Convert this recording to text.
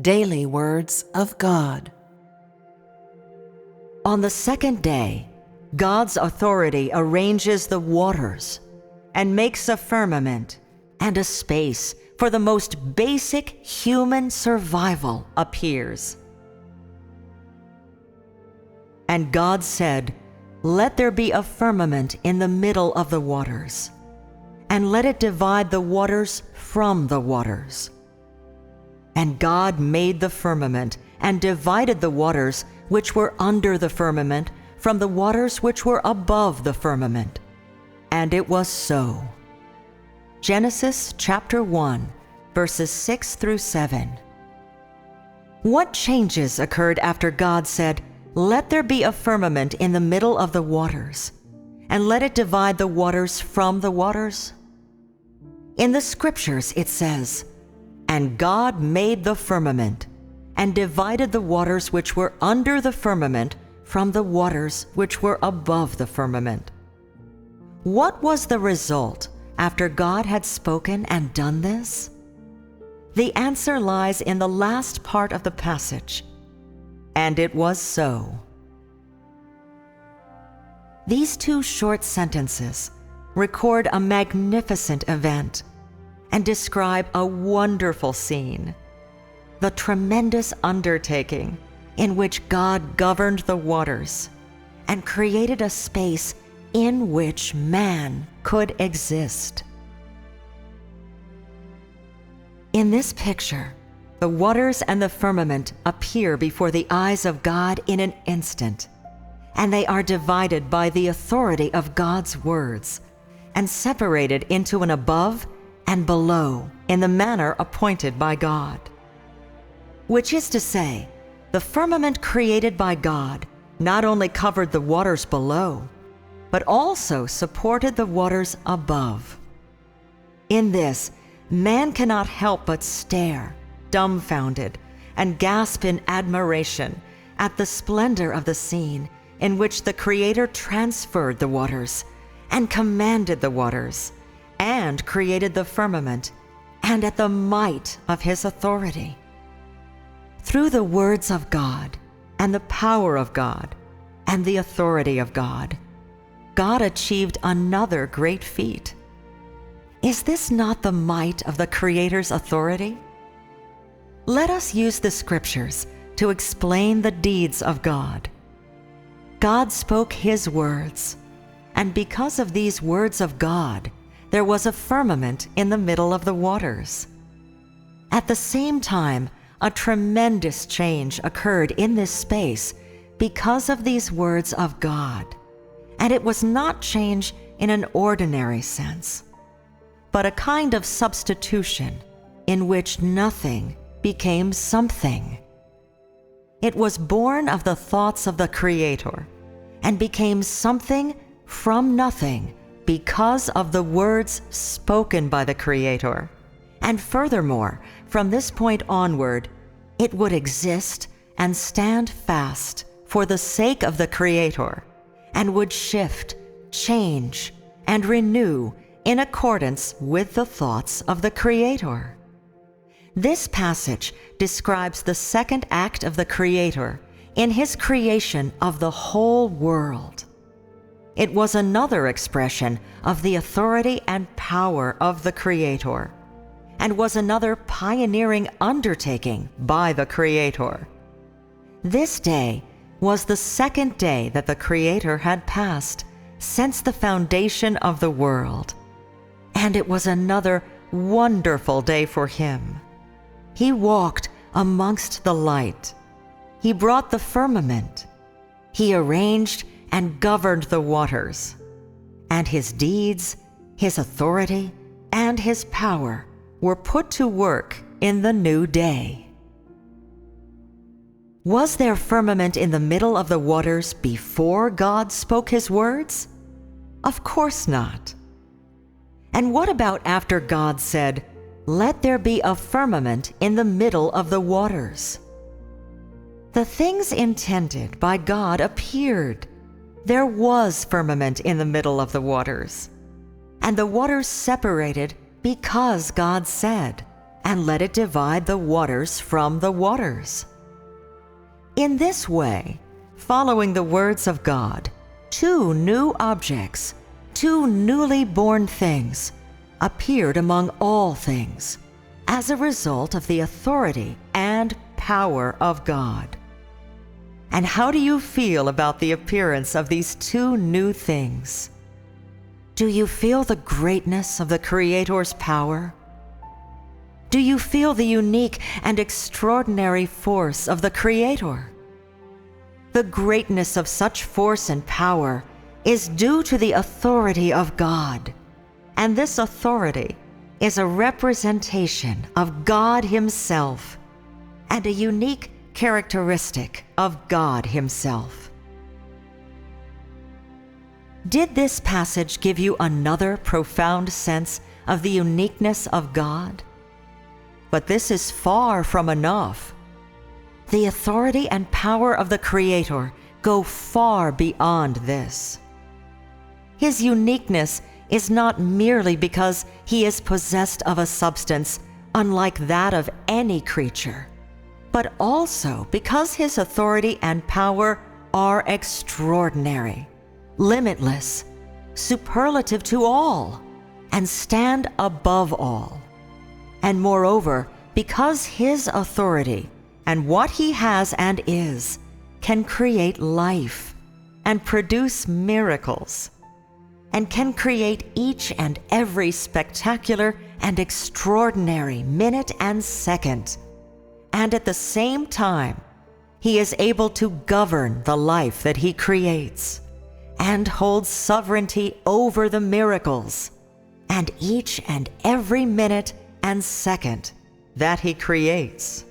Daily Words of God. On the second day, God's authority arranges the waters and makes a firmament, and a space for the most basic human survival appears. And God said, "Let there be a firmament in the middle of the waters, and let it divide the waters from the waters." And God made the firmament and divided the waters which were under the firmament from the waters which were above the firmament. And it was so. Genesis chapter 1, verses 6 through 7. What changes occurred after God said, "Let there be a firmament in the middle of the waters, and let it divide the waters from the waters"? In the scriptures it says, "And God made the firmament, and divided the waters which were under the firmament from the waters which were above the firmament." What was the result after God had spoken and done this? The answer lies in the last part of the passage. And it was so. These two short sentences record a magnificent event and describe a wonderful scene, the tremendous undertaking in which God governed the waters and created a space in which man could exist. In this picture, the waters and the firmament appear before the eyes of God in an instant, and they are divided by the authority of God's words and separated into an above and below in the manner appointed by God. Which is to say, the firmament created by God not only covered the waters below, but also supported the waters above. In this, man cannot help but stare, dumbfounded, and gasp in admiration at the splendor of the scene in which the Creator transferred the waters and commanded the waters and created the firmament, and at the might of his authority. Through the words of God and the power of God and the authority of God, God achieved another great feat. Is this not the might of the Creator's authority? Let us use the scriptures to explain the deeds of God. God spoke his words, and because of these words of God, there was a firmament in the middle of the waters. At the same time, a tremendous change occurred in this space because of these words of God. And it was not change in an ordinary sense, but a kind of substitution in which nothing became something. It was born of the thoughts of the Creator and became something from nothing because of the words spoken by the Creator. And furthermore, from this point onward, it would exist and stand fast for the sake of the Creator, and would shift, change, and renew in accordance with the thoughts of the Creator. This passage describes the second act of the Creator in his creation of the whole world. It was another expression of the authority and power of the Creator, and was another pioneering undertaking by the Creator. This day was the second day that the Creator had passed since the foundation of the world, and it was another wonderful day for him. He walked amongst the light. He brought the firmament. He arranged and governed the waters, and his deeds, his authority, and his power were put to work in the new day. Was there firmament in the middle of the waters before God spoke his words? Of course not. And what about after God said, "Let there be a firmament in the middle of the waters"? The things intended by God appeared. There was firmament in the middle of the waters, and the waters separated because God said, and let it divide the waters from the waters. In this way, following the words of God, two new objects, two newly born things, appeared among all things as a result of the authority and power of God. And how do you feel about the appearance of these two new things? Do you feel the greatness of the Creator's power? Do you feel the unique and extraordinary force of the Creator? The greatness of such force and power is due to the authority of God, and this authority is a representation of God Himself and a unique characteristic of God Himself. Did this passage give you another profound sense of the uniqueness of God? But this is far from enough. The authority and power of the Creator go far beyond this. His uniqueness is not merely because He is possessed of a substance unlike that of any creature, but also because His authority and power are extraordinary, limitless, superlative to all, and stand above all. And moreover, because His authority and what He has and is can create life and produce miracles, and can create each and every spectacular and extraordinary minute and second, and at the same time, He is able to govern the life that He creates and holds sovereignty over the miracles and each and every minute and second that He creates.